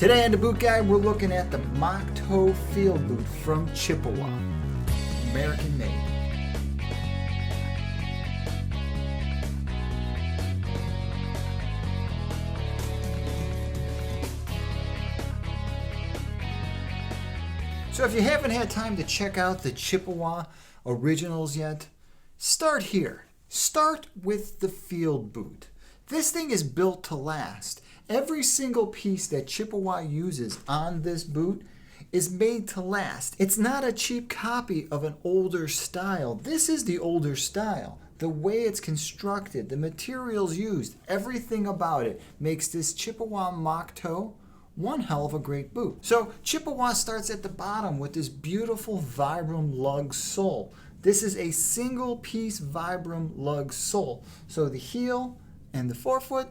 Today on the Boot Guide, we're looking at the Mock Toe Field Boot from Chippewa, American made. So if you haven't had time to check out the Chippewa originals yet, start here. Start with the field boot. This thing is built to last. Every single piece that Chippewa uses on this boot is made to last. It's not a cheap copy of an older style. This is the older style. The way it's constructed, the materials used, everything about it makes this Chippewa Mock Toe one hell of a great boot. So Chippewa starts at the bottom with this beautiful Vibram lug sole. This is a single piece Vibram lug sole. So the heel and the forefoot,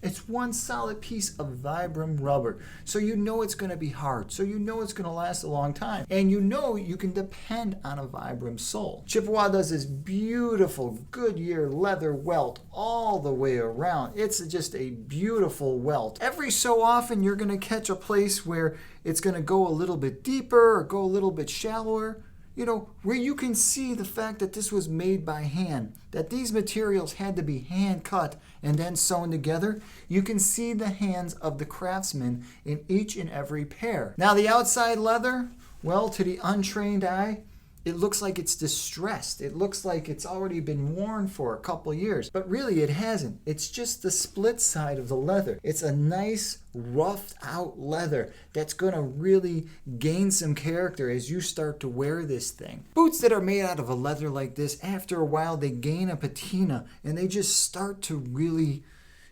it's one solid piece of Vibram rubber. So you know it's going to be hard. So you know it's going to last a long time. And you know you can depend on a Vibram sole. Chippewa does this beautiful Goodyear leather welt all the way around. It's just a beautiful welt. Every so often you're going to catch a place where it's going to go a little bit deeper or go a little bit shallower. You know, where you can see the fact that this was made by hand, that these materials had to be hand cut and then sewn together. You can see the hands of the craftsman in each and every pair. Now the outside leather, well, to the untrained eye, it looks like it's distressed. It looks like it's already been worn for a couple years, but really it hasn't. It's just the split side of the leather. It's a nice roughed out leather that's going to really gain some character as you start to wear this thing. Boots that are made out of a leather like this, after a while they gain a patina and they just start to really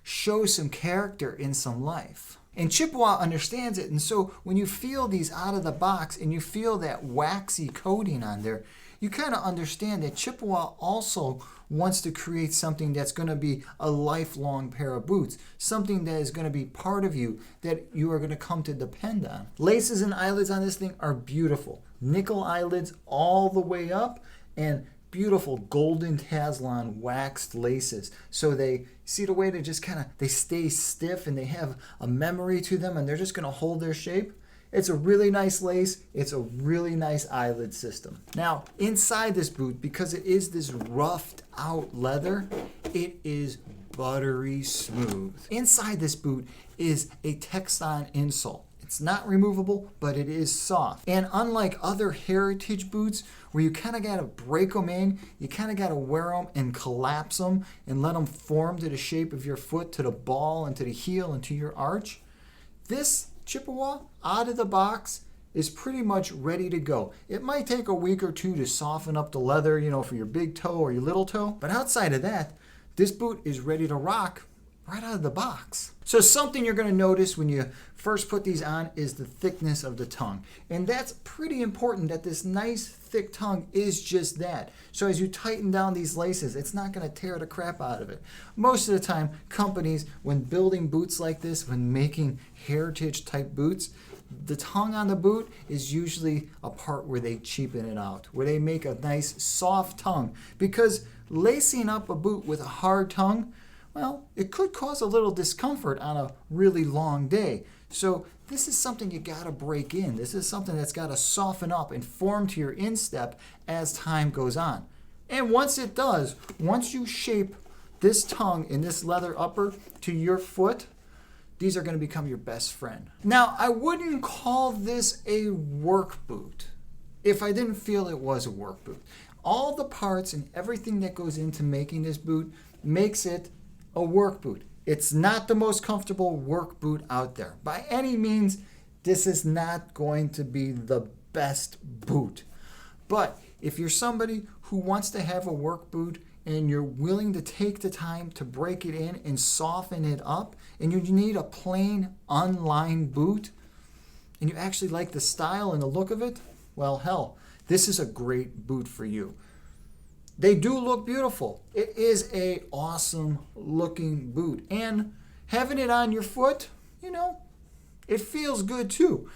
show some character in some life. And Chippewa understands it, and so when you feel these out of the box and you feel that waxy coating on there, you kind of understand that Chippewa also wants to create something that's going to be a lifelong pair of boots, something that is going to be part of you, that you are going to come to depend on. Laces and eyelids on this thing are beautiful. Nickel eyelids all the way up, and beautiful golden Taslon waxed laces. So they see the way they just they stay stiff and they have a memory to them and they're just going to hold their shape. It's a really nice lace. It's a really nice eyelid system. Now, inside this boot, because it is this roughed out leather, it is buttery smooth. Inside this boot is a Texan insole. It's not removable, but it is soft. And unlike other heritage boots where you kind of got to break them in, you kind of got to wear them and collapse them and let them form to the shape of your foot, to the ball and to the heel and to your arch, this Chippewa out of the box is pretty much ready to go. It might take a week or two to soften up the leather, for your big toe or your little toe. But outside of that, this boot is ready to rock right out of the box. So something you're going to notice when you first put these on is the thickness of the tongue. And that's pretty important, that this nice thick tongue is just that. So as you tighten down these laces, it's not going to tear the crap out of it. Most of the time, companies, when building boots like this, when making heritage type boots, the tongue on the boot is usually a part where they cheapen it out, where they make a nice soft tongue. Because lacing up a boot with a hard tongue, well, it could cause a little discomfort on a really long day. So this is something you got to break in. This is something that's got to soften up and form to your instep as time goes on. And once it does, once you shape this tongue and this leather upper to your foot, these are going to become your best friend. Now, I wouldn't call this a work boot if I didn't feel it was a work boot. All the parts and everything that goes into making this boot makes it a work boot. It's not the most comfortable work boot out there. By any means, this is not going to be the best boot. But if you're somebody who wants to have a work boot and you're willing to take the time to break it in and soften it up, and you need a plain, unlined boot, and you actually like the style and the look of it, well, hell, this is a great boot for you. They do look beautiful. It is a awesome looking boot. And having it on your foot, it feels good too.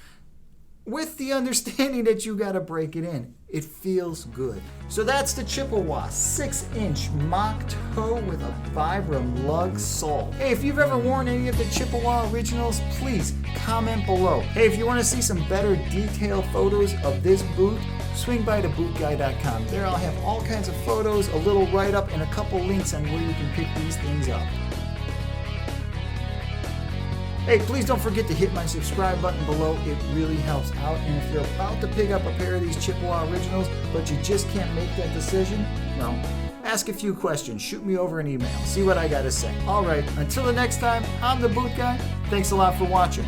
With the understanding that you got to break it in. It feels good. So that's the Chippewa 6-inch mock toe with a Vibram lug sole. Hey, if you've ever worn any of the Chippewa originals, please comment below. Hey, if you want to see some better detailed photos of this boot, swing by to bootguy.com. There I'll have all kinds of photos, a little write-up, and a couple links on where you can pick these things up. Hey, please don't forget to hit my subscribe button below. It really helps out. And if you're about to pick up a pair of these Chippewa originals, but you just can't make that decision, well, ask a few questions. Shoot me over an email. See what I got to say. All right, until the next time, I'm the Boot Guy. Thanks a lot for watching.